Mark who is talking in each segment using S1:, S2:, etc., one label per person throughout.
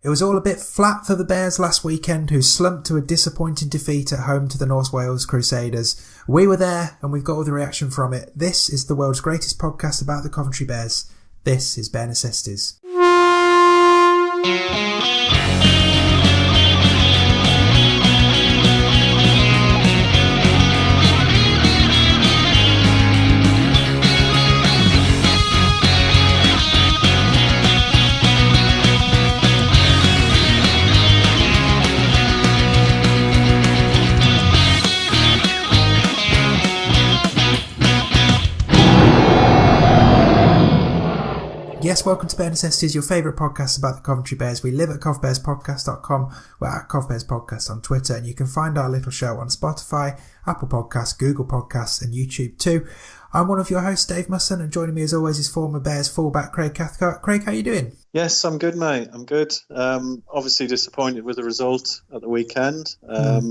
S1: It was all a bit flat for the Bears last weekend, who slumped to a disappointing defeat at home to the North Wales Crusaders. We were there, and we've got all the reaction from it. This is the world's greatest podcast about the Coventry Bears. This is Bare Necessities. Yes, welcome to Bare Necessities, your favourite podcast about the Coventry Bears. We live at covbearspodcast.com. We're at covbearspodcast on Twitter, and you can find our little show on Spotify, Apple Podcasts, Google Podcasts, and YouTube too. I'm one of your hosts, Dave Musson, and joining me as always is former Bears fullback Craig Cathcart. Craig, how are you doing?
S2: Yes, I'm good, mate. I'm good. Obviously disappointed with the result at the weekend. I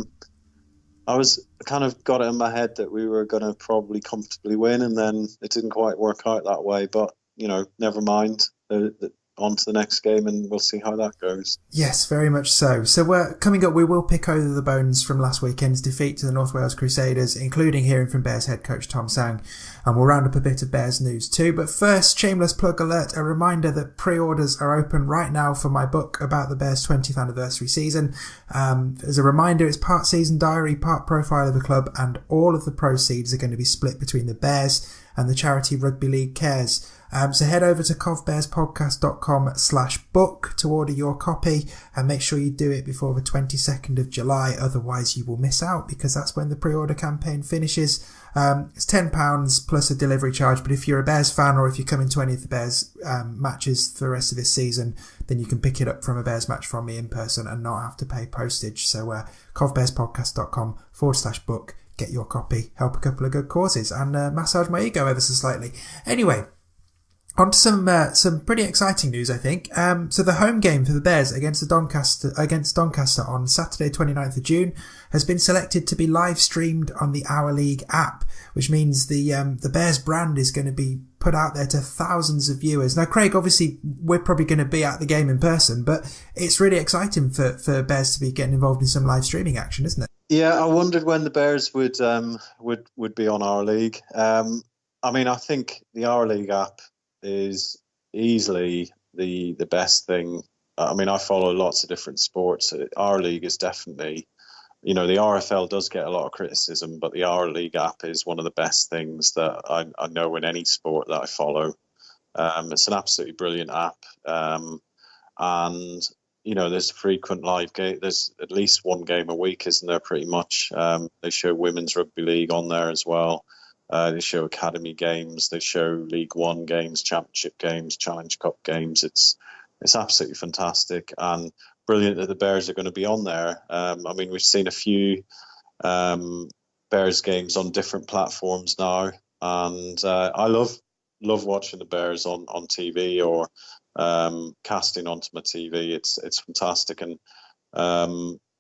S2: was kind of got it in my head that we were going to probably comfortably win, and then it didn't quite work out that way, but you know, never mind. On to the next game, and we'll see how that goes.
S1: Yes, very much so. So coming up, we will pick over the bones from last weekend's defeat to the North Wales Crusaders, including hearing from Bears head coach Tom Tsang, and we'll round up a bit of Bears news too. But first, shameless plug alert, a reminder that pre-orders are open right now for my book about the Bears' 20th anniversary season. As a reminder, it's part season diary, part profile of the club, and all of the proceeds are going to be split between the Bears and the charity Rugby League Cares. So head over to covbearspodcast.com/book to order your copy, and make sure you do it before the 22nd of July, otherwise you will miss out, because that's when the pre-order campaign finishes. It's £10 plus a delivery charge, but if you're a Bears fan or if you're coming to any of the Bears matches for the rest of this season, then you can pick it up from a Bears match from me in person and not have to pay postage. So covbearspodcast.com/book, get your copy, help a couple of good causes, and massage my ego ever so slightly. Anyway, on to some pretty exciting news, I think. So the home game for the Bears against Doncaster on Saturday 29th of June has been selected to be live streamed on the OurLeague app, which means the Bears brand is going to be put out there to thousands of viewers. Now, Craig, obviously we're probably going to be at the game in person, but it's really exciting for Bears to be getting involved in some live streaming action, isn't it?
S2: Yeah, I wondered when the Bears would be on OurLeague. I mean, I think the OurLeague app is easily the best thing. I mean, I follow lots of different sports. OurLeague is definitely, you know, the RFL does get a lot of criticism, but the OurLeague app is one of the best things that I know in any sport that I follow. It's an absolutely brilliant app. And, you know, there's frequent live game. There's at least one game a week, isn't there, pretty much? They show Women's Rugby League on there as well. They show academy games, they show League One games, Championship games, Challenge Cup games. It's absolutely fantastic and brilliant that the Bears are going to be on there. I mean, we've seen a few Bears games on different platforms now, and I love watching the Bears on TV or casting onto my TV. It's fantastic, and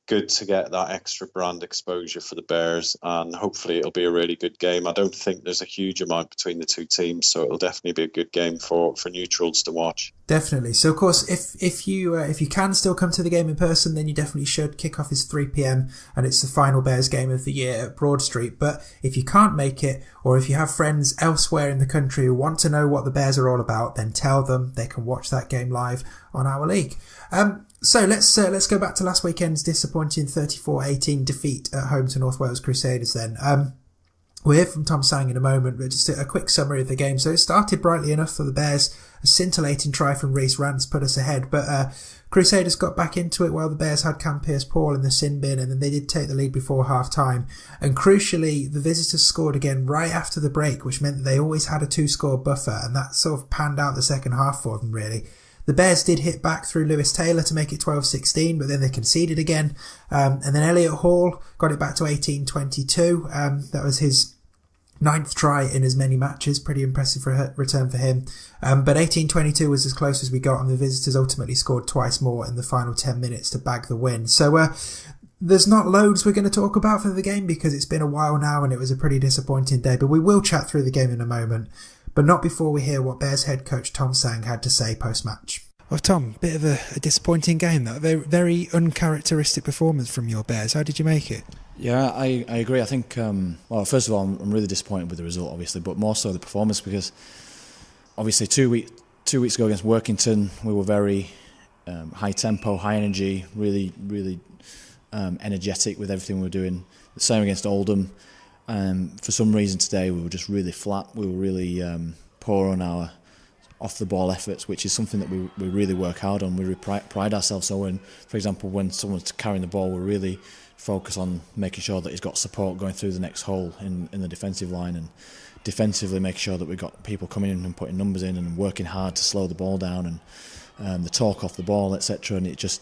S2: good to get that extra brand exposure for the Bears, and hopefully it'll be a really good game. I don't think there's a huge amount between the two teams, so it'll definitely be a good game for neutrals to watch.
S1: Definitely. So of course, if you can still come to the game in person, then you definitely should. Kick-off is 3 p.m. and it's the final Bears game of the year at Broad Street. But if you can't make it, or if you have friends elsewhere in the country who want to know what the Bears are all about, then tell them they can watch that game live on OurLeague. So let's go back to last weekend's disappointing 34-18 defeat at home to North Wales Crusaders then. We'll hear from Tom Tsang in a moment, but just a quick summary of the game. So it started brightly enough for the Bears. A scintillating try from Rhys Rance put us ahead, but Crusaders got back into it while the Bears had Cam Pearce-Paul in the sin bin, and then they did take the lead before half-time. And crucially, the visitors scored again right after the break, which meant that they always had a 2-score buffer, and that sort of panned out the second half for them, really. The Bears did hit back through Lewis Taylor to make it 12-16, but then they conceded again. And then Elliot Hall got it back to 18-22. That was his 9th try in as many matches. Pretty impressive return for him. But 18-22 was as close as we got, and the visitors ultimately scored twice more in the final 10 minutes to bag the win. So there's not loads we're going to talk about for the game because it's been a while now and it was a pretty disappointing day. But we will chat through the game in a moment. But not before we hear what Bears head coach Tom Tsang had to say post-match. Well, Tom, bit of a disappointing game, that very, very uncharacteristic performance from your Bears. How did you make it?
S3: Yeah, I agree. I think, well, first of all, I'm really disappointed with the result, obviously, but more so the performance, because obviously 2 weeks ago against Workington, we were very high tempo, high energy, really energetic with everything we were doing. The same against Oldham. For some reason today, we were just really flat. We were really poor on our off-the-ball efforts, which is something that we really work hard on. We pride ourselves. So when, for example, when someone's carrying the ball, we're really focus on making sure that he's got support going through the next hole in the defensive line, and defensively making sure that we've got people coming in and putting numbers in and working hard to slow the ball down, and the talk off the ball, etc. And it just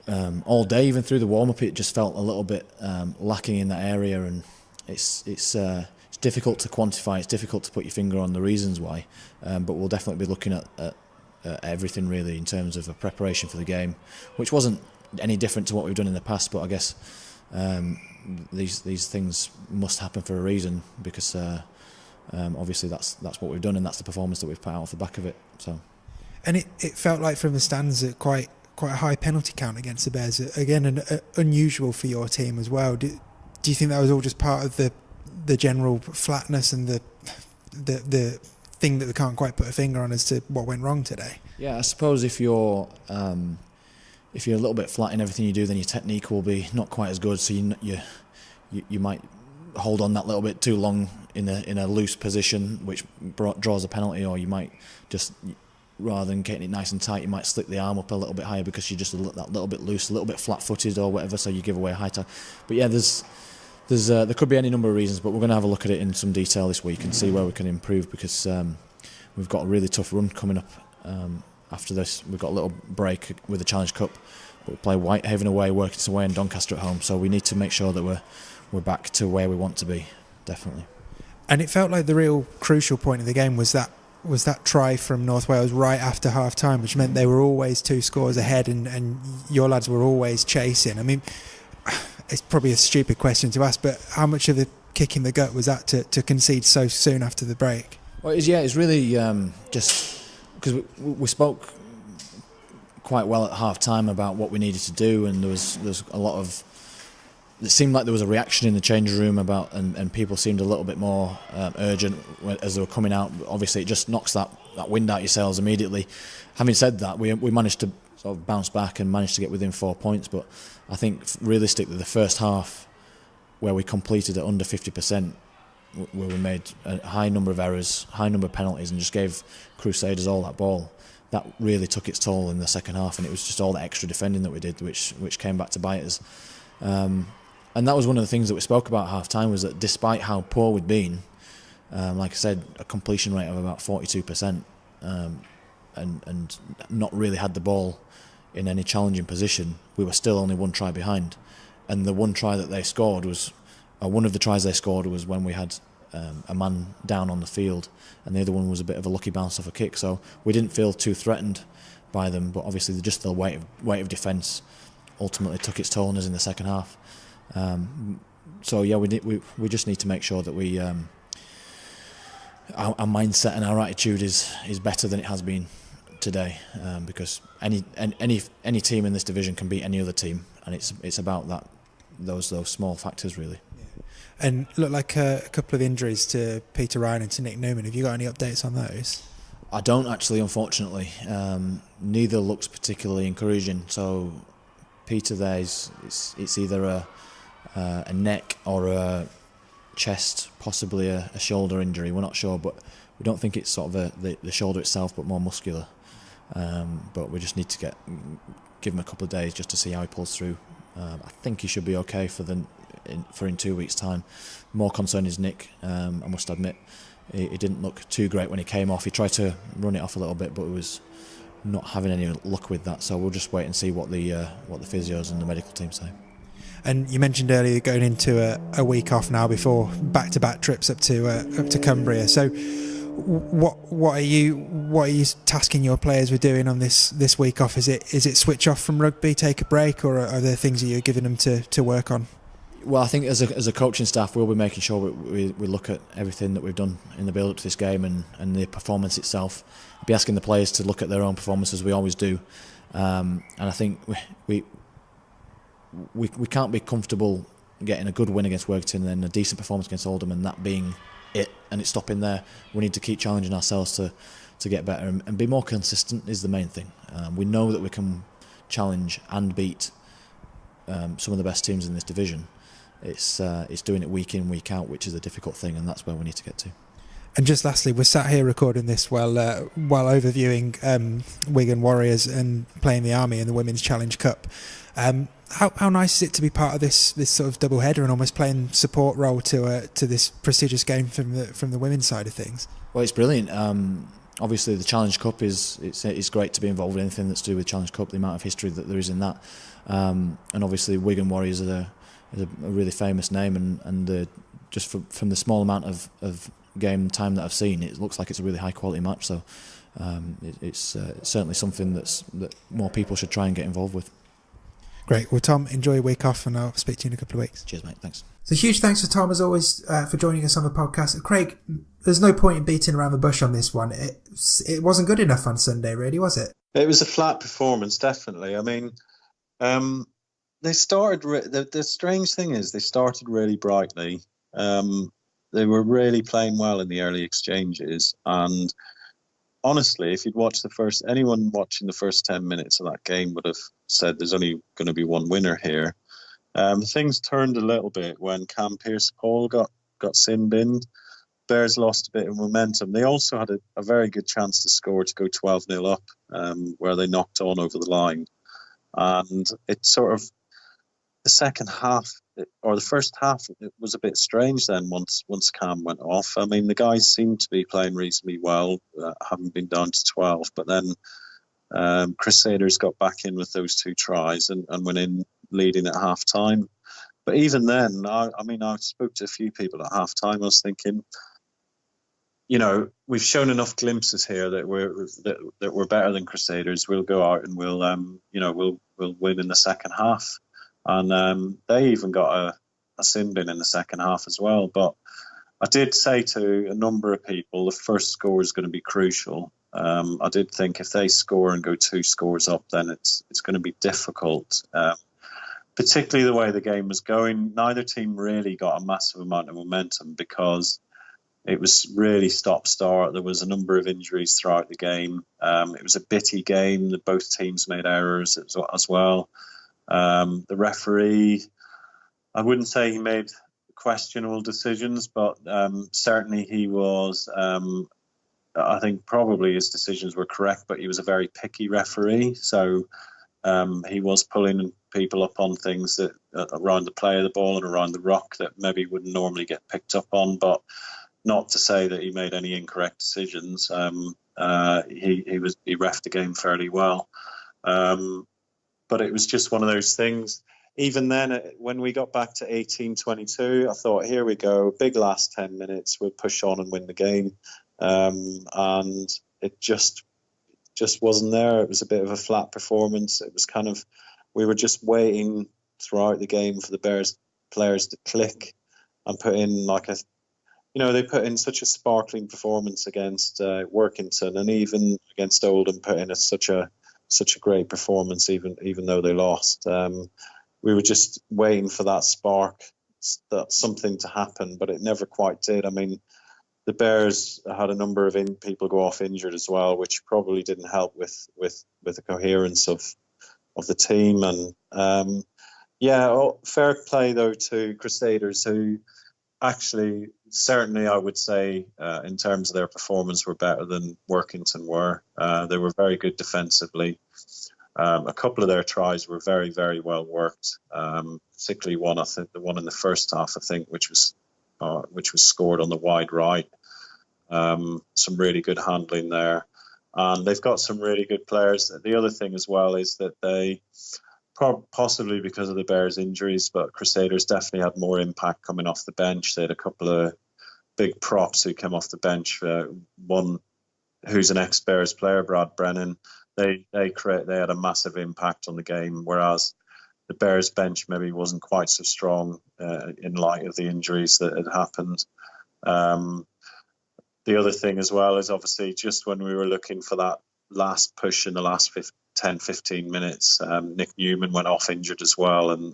S3: all day, even through the warm-up, it just felt a little bit lacking in that area, and it's difficult to quantify. It's difficult to put your finger on the reasons why, but we'll definitely be looking at everything really in terms of a preparation for the game, which wasn't any different to what we've done in the past. But I guess these things must happen for a reason, because obviously that's what we've done, and that's the performance that we've put out off the back of it. So, and
S1: it felt like from the stands that quite a high penalty count against the Bears. Again, unusual for your team as well. Do you think that was all just part of the general flatness and the thing that we can't quite put a finger on as to what went wrong today?
S3: Yeah, I suppose if you're a little bit flat in everything you do, then your technique will be not quite as good. So you might hold on that little bit too long in a loose position, which draws a penalty, or you might just, rather than getting it nice and tight, you might slip the arm up a little bit higher because you're just that little bit loose, a little bit flat-footed or whatever. So you give away a high tie. But yeah, there could be any number of reasons, but we're going to have a look at it in some detail this week and see where we can improve, because we've got a really tough run coming up. After this, we've got a little break with the Challenge Cup, but we play Whitehaven away, Workington away, and Doncaster at home. So we need to make sure that we're back to where we want to be, definitely.
S1: And it felt like the real crucial point of the game was that try from North Wales right after half time, which meant they were always 2 scores ahead, and your lads were always chasing. I mean, it's probably a stupid question to ask, but how much of the kick in the gut was that to concede so soon after the break?
S3: Well, it's really just because we spoke quite well at half time about what we needed to do, and there's a lot of, it seemed like there was a reaction in the changing room about, and people seemed a little bit more urgent as they were coming out. Obviously, it just knocks that wind out your sails immediately. Having said that, we managed to sort of bounce back and managed to get within 4 points, but I think realistically the first half, where we completed at under 50%, where we made a high number of errors, high number of penalties, and just gave Crusaders all that ball, that really took its toll in the second half, and it was just all the extra defending that we did which came back to bite us. And that was one of the things that we spoke about at half time, was that despite how poor we'd been, like I said, a completion rate of about 42%, and not really had the ball in any challenging position, we were still only 1 try behind. And the one try that they scored was, one of the tries they scored was when we had a man down on the field, and the other one was a bit of a lucky bounce off a kick. So we didn't feel too threatened by them, but obviously just the weight of defence ultimately took its toll on us in the second half. So yeah, we just need to make sure that our mindset and our attitude is better than it has been today, because any team in this division can beat any other team, and it's about those small factors really.
S1: And look, like a couple of injuries to Peter Ryan and to Nick Newman. Have you got any updates on those?
S3: I don't actually, unfortunately. Neither looks particularly encouraging. So Peter there, it's either a neck or a chest, possibly a shoulder injury. We're not sure, but we don't think it's sort of the shoulder itself, but more muscular. But we just need to give him a couple of days just to see how he pulls through. I think he should be okay in 2 weeks' time. More concern is Nick. I must admit, he didn't look too great when he came off. He tried to run it off a little bit, but he was not having any luck with that. So we'll just wait and see what the physios and the medical team say.
S1: And you mentioned earlier going into a week off now before back-to-back trips up to Cumbria. So what are you tasking your players with doing on this week off? Is it switch off from rugby, take a break, or are there things that you're giving them to work on?
S3: Well, I think as a coaching staff, we'll be making sure we look at everything that we've done in the build-up to this game and the performance itself. We'll be asking the players to look at their own performance as we always do, and I think we can't be comfortable getting a good win against Workington and then a decent performance against Oldham and that being it and it's stopping there. We need to keep challenging ourselves to get better and be more consistent is the main thing. We know that we can challenge and beat some of the best teams in this division. It's doing it week in, week out, which is a difficult thing, and that's where we need to get to.
S1: And just lastly, we're sat here recording this while overviewing Wigan Warriors and playing the Army in the Women's Challenge Cup. How nice is it to be part of this sort of double header and almost playing support role to this prestigious game from the women's side of things? Well,
S3: it's brilliant. Obviously, the Challenge Cup it's great to be involved in anything that's to do with Challenge Cup. The amount of history that there is in that, and obviously Wigan Warriors is a really famous name, and just from the small amount of game time that I've seen, it looks like it's a really high quality match. So it's certainly something that more people should try and get involved with.
S1: Great. Well, Tom, enjoy your week off and I'll speak to you in a couple of weeks.
S3: Cheers, mate. Thanks.
S1: So huge thanks to Tom, as always, for joining us on the podcast. Craig, there's no point in beating around the bush on this one. It wasn't good enough on Sunday, really, was it?
S2: It was a flat performance, definitely. I mean, they started... The strange thing is they started really brightly. They were really playing well in the early exchanges, and honestly, if you'd watched anyone watching the first 10 minutes of that game would have said there's only going to be one winner here. Things turned a little bit when Cam Pearce-Paul got sin-binned. Bears lost a bit of momentum. They also had a very good chance to score to go 12-0 up, where they knocked on over the line. And it sort of, the second half, or the first half, it was a bit strange then once Cam went off. I mean, the guys seemed to be playing reasonably well, having been down to 12, but then Crusaders got back in with those two tries and went in leading at half-time. But even then, I spoke to a few people at half-time. I was thinking, we've shown enough glimpses here that we're better than Crusaders. We'll go out and we'll win in the second half. And they even got a sin bin in the second half as well. But I did say to a number of people, the first score is going to be crucial. I did think if they score and go 2 scores up, then it's going to be difficult. Particularly the way the game was going. Neither team really got a massive amount of momentum because it was really stop-start. There was a number of injuries throughout the game. It was a bitty game. Both teams made errors as well. The referee, I wouldn't say he made questionable decisions, but certainly he was, I think probably his decisions were correct, but he was a very picky referee. So he was pulling people up on things that around the play of the ball and around the ruck that maybe wouldn't normally get picked up on, but not to say that he made any incorrect decisions. He reffed the game fairly well. But it was just one of those things. Even then, when we got back to 18-22, I thought, here we go, big last 10 minutes, we'll push on and win the game. And it just wasn't there. It was a bit of a flat performance. It was kind of, we were just waiting throughout the game for the Bears players to click and put in they put in such a sparkling performance against Workington, and even against Oldham put in such a great performance, even though they lost. We were just waiting for that spark, that something to happen, but it never quite did. I mean, the Bears had a number of people go off injured as well, which probably didn't help with the coherence of the team. And fair play though to Crusaders, who actually certainly I would say in terms of their performance were better than Workington were. They were very good defensively. A couple of their tries were very, very well worked. Particularly one, I think the one in the first half, which was scored on the wide right. Some really good handling there, and they've got some really good players. The other thing as well is that they, possibly because of the Bears' injuries, but Crusaders definitely had more impact coming off the bench. They had a couple of big props who came off the bench. One who's an ex-Bears player, Brad Brennan. They had a massive impact on the game, whereas the Bears bench maybe wasn't quite so strong in light of the injuries that had happened. The other thing as well is obviously just when we were looking for that last push in the last 10-15 minutes, Nick Newman went off injured as well, and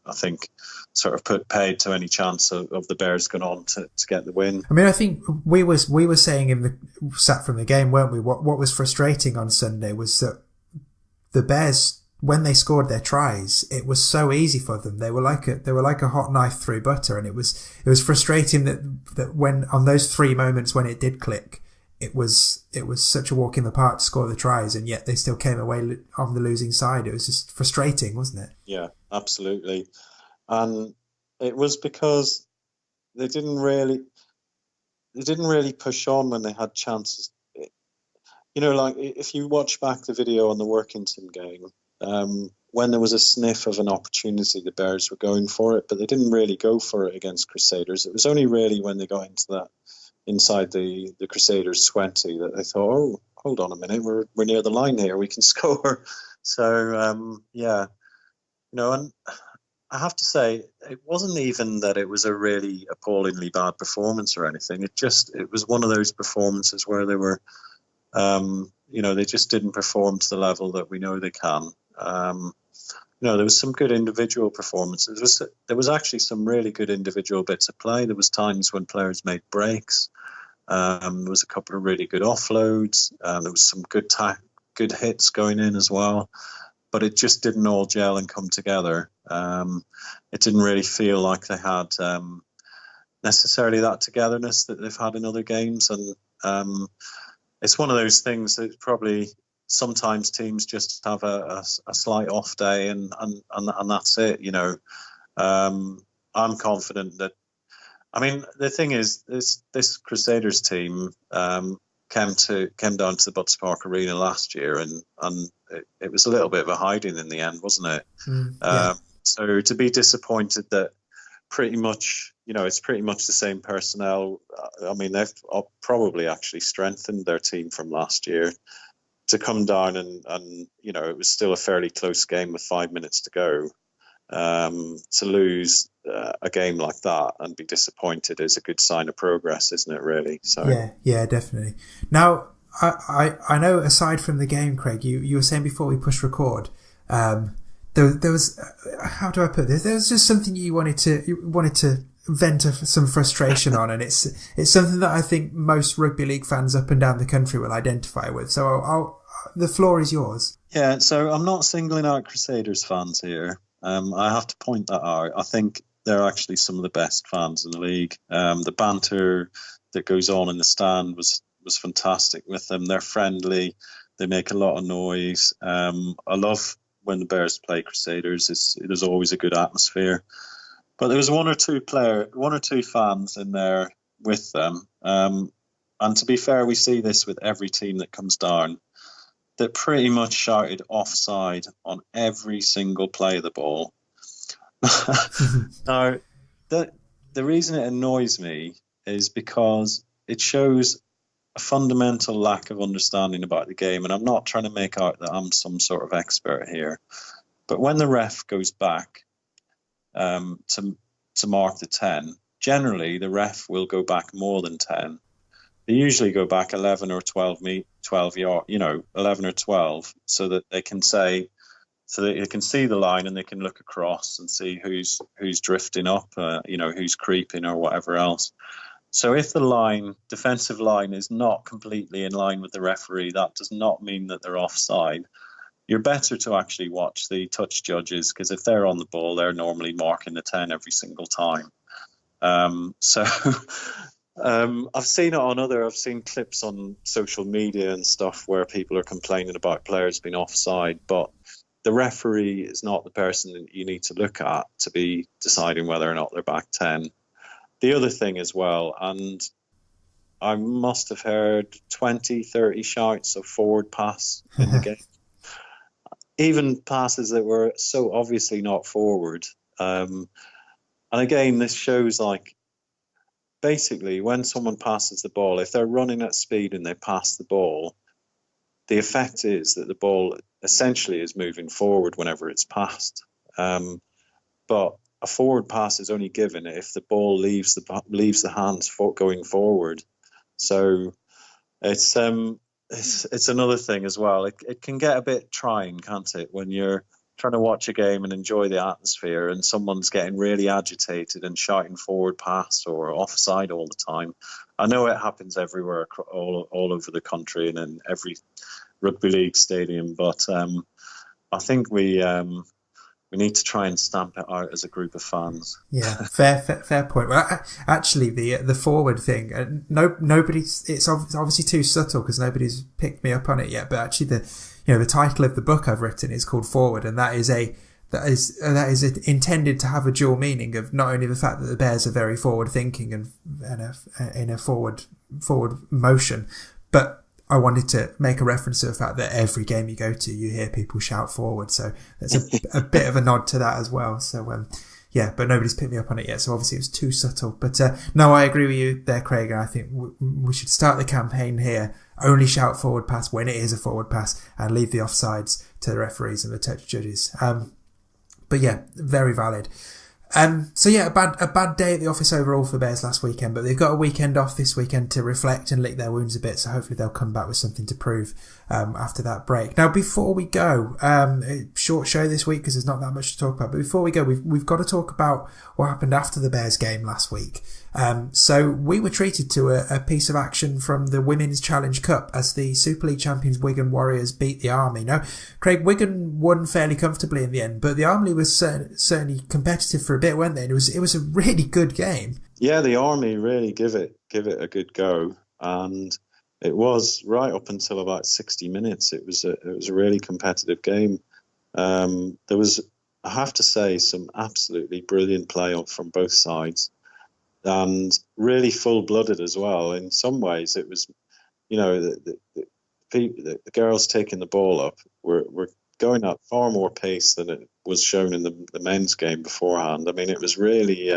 S2: I think sort of put paid to any chance of the Bears going on to get the win.
S1: I mean, I think we were saying sat from the game, weren't we? What was frustrating on Sunday was that the Bears, when they scored their tries, it was so easy for them. They were like a hot knife through butter, and it was frustrating that when on those 3 moments when it did click, it was such a walk in the park to score the tries, and yet they still came away on the losing side. It was just frustrating, wasn't it?
S2: Yeah, absolutely. And it was because they didn't really push on when they had chances. You know, like if you watch back the video on the Workington game, when there was a sniff of an opportunity, the Bears were going for it, but they didn't really go for it against Crusaders. It was only really when they got into that inside the Crusaders 20 that they thought, oh, hold on a minute, we're near the line here, we can score. So yeah, you know, and I have to say, it wasn't even that it was a really appallingly bad performance or anything. It was one of those performances where they were, you know, they just didn't perform to the level that we know they can. You know, there was some good individual performances. There was actually some really good individual bits of play. There was times when players made breaks. There was a couple of really good offloads. There was some good hits going in as well. But it just didn't all gel and come together. It didn't really feel like they had necessarily that togetherness that they've had in other games. And it's one of those things that probably sometimes teams just have a slight off day and that's it, you know. I'm confident that, I mean, the thing is, this Crusaders team came down to the Butts Park Arena last year, and it was a little bit of a hiding in the end, wasn't it?
S1: Yeah.
S2: So to be disappointed that pretty much, you know, it's pretty much the same personnel. I mean, they've probably actually strengthened their team from last year. To come down and you know, it was still a fairly close game with 5 minutes to go. To lose a game like that and be disappointed is a good sign of progress, isn't it, really? So
S1: yeah, definitely. Now, I know aside from the game, Craig, you were saying before we push record, there was, how do I put this? There was just something you wanted to vent some frustration on, and it's something that I think most rugby league fans up and down the country will identify with. So the floor is yours.
S2: Yeah, so I'm not singling out Crusaders fans here. I have to point that out. I think they're actually some of the best fans in the league. The banter that goes on in the stand was fantastic with them. They're friendly. They make a lot of noise. I love when the Bears play Crusaders. There's always a good atmosphere. But there was one or two fans in there with them. And to be fair, we see this with every team that comes down, that pretty much shouted offside on every single play of the ball. Now, the reason it annoys me is because it shows a fundamental lack of understanding about the game. And I'm not trying to make out that I'm some sort of expert here. But when the ref goes back to mark the 10, generally the ref will go back more than 10. They usually go back 11 or 12 yard, 11 or 12, so that they can see the line and they can look across and see who's drifting up, who's creeping or whatever else. So if the defensive line is not completely in line with the referee, that does not mean that they're offside. You're better to actually watch the touch judges, because if they're on the ball, they're normally marking the 10 every single time. I've seen clips on social media and stuff where people are complaining about players being offside, but the referee is not the person that you need to look at to be deciding whether or not they're back 10. The other thing as well, and I must have heard 20, 30 shouts of forward pass in the game. Even passes that were so obviously not forward. And again, this shows basically when someone passes the ball, if they're running at speed and they pass the ball, the effect is that the ball essentially is moving forward whenever it's passed. But a forward pass is only given if the ball leaves the hands going forward. So it's another thing as well. It can get a bit trying, can't it, when you're trying to watch a game and enjoy the atmosphere and someone's getting really agitated and shouting forward pass or offside all the time. I know it happens everywhere, all over the country and in every rugby league stadium, but I think we need to try and stamp it out as a group of fans.
S1: Yeah, fair point. Well, actually, the forward thing, nobody's. It's obviously too subtle because nobody's picked me up on it yet. But actually, the title of the book I've written is called Forward, and that is intended to have a dual meaning of not only the fact that the Bears are very forward thinking and in a forward motion, but I wanted to make a reference to the fact that every game you go to, you hear people shout forward. So there's a bit of a nod to that as well. So, yeah, but nobody's picked me up on it yet. So obviously it was too subtle. But no, I agree with you there, Craig. And I think we should start the campaign here. Only shout forward pass when it is a forward pass and leave the offsides to the referees and the touch judges. But yeah, very valid. So yeah, a bad day at the office overall for Bears last weekend, but they've got a weekend off this weekend to reflect and lick their wounds a bit, so hopefully they'll come back with something to prove after that break. Now, before we go, a short show this week because there's not that much to talk about, but before we go, we've got to talk about what happened after the Bears game last week. So we were treated to a piece of action from the Women's Challenge Cup as the Super League champions Wigan Warriors beat the Army. Now, Craig, Wigan won fairly comfortably in the end, but the Army was certainly competitive for a bit, weren't they? And it was a really good game.
S2: Yeah, the Army really give it a good go, and it was right up until about 60 minutes. It was a really competitive game. There was, I have to say, some absolutely brilliant play up from both sides. And really full-blooded as well. In some ways, it was, the girls taking the ball up were going at far more pace than it was shown in the men's game beforehand. I mean, it was really,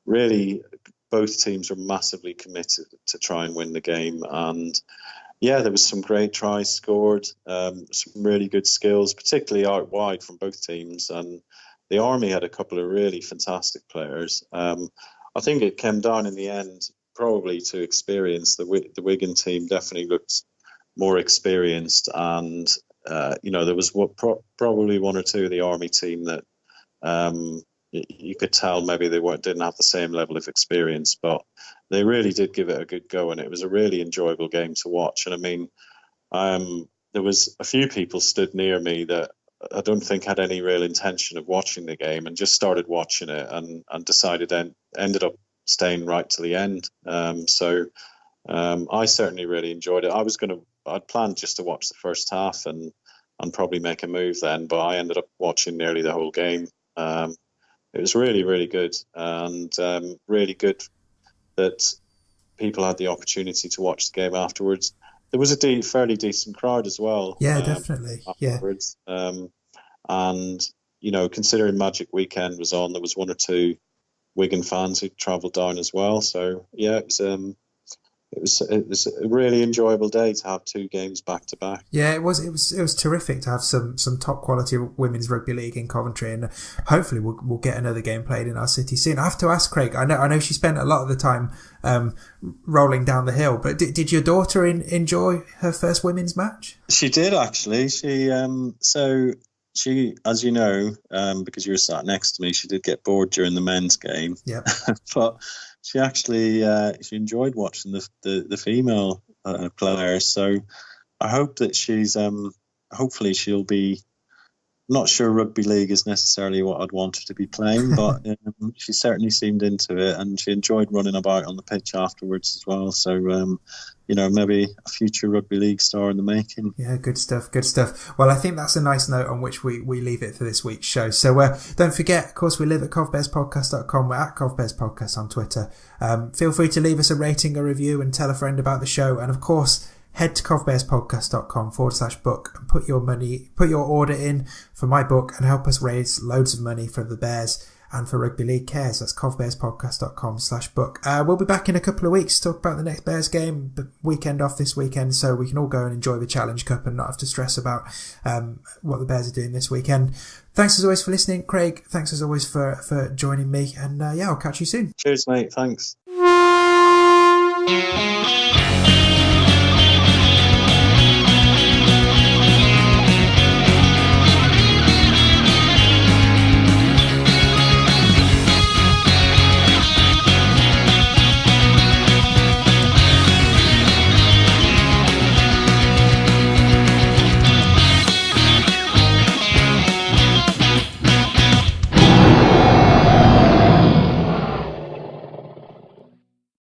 S2: really, both teams were massively committed to try and win the game. And yeah, there was some great tries scored, some really good skills, particularly out wide from both teams. And the Army had a couple of really fantastic players. I think it came down in the end probably to experience. The Wigan team definitely looked more experienced, and there was probably one or two of the Army team that you could tell maybe they didn't have the same level of experience, but they really did give it a good go, and it was a really enjoyable game to watch. And I mean, there was a few people stood near me that I don't think had any real intention of watching the game and just started watching it and decided ended up staying right to the end. So I certainly really enjoyed it. I'd planned just to watch the first half and probably make a move then, but I ended up watching nearly the whole game. It was really, really good, and really good that people had the opportunity to watch the game afterwards. There was a fairly decent crowd as well.
S1: Yeah, definitely.
S2: Afterwards. Yeah. And, considering Magic Weekend was on, there was one or two Wigan fans who travelled down as well. So, yeah, it was a really enjoyable day to have two games back to back.
S1: Yeah, it was terrific to have some top quality women's rugby league in Coventry, and hopefully we'll get another game played in our city soon. I have to ask Craig. I know she spent a lot of the time rolling down the hill, but did your daughter enjoy her first women's match?
S2: She did, actually. She, as you know, because you were sat next to me, she did get bored during the men's game.
S1: Yeah,
S2: but she actually she enjoyed watching the female players. So I hope that she's hopefully she'll be. Not sure rugby league is necessarily what I'd want her to be playing, but she certainly seemed into it, and she enjoyed running about on the pitch afterwards as well. So, maybe a future rugby league star in the making.
S1: Yeah, good stuff. Well, I think that's a nice note on which we leave it for this week's show. So don't forget, of course, we live at covbearspodcast.com. We're at covbearspodcast on Twitter. Feel free to leave us a rating, a review, and tell a friend about the show. And of course, head to covbearspodcast.com/book and put your order in for my book and help us raise loads of money for the Bears And for Rugby League Cares, that's covbearspodcast.com/book. We'll be back in a couple of weeks to talk about the next Bears game, the weekend off this weekend, so we can all go and enjoy the Challenge Cup and not have to stress about what the Bears are doing this weekend. Thanks as always for listening, Craig. Thanks as always for joining me. And I'll catch you soon.
S2: Cheers, mate. Thanks.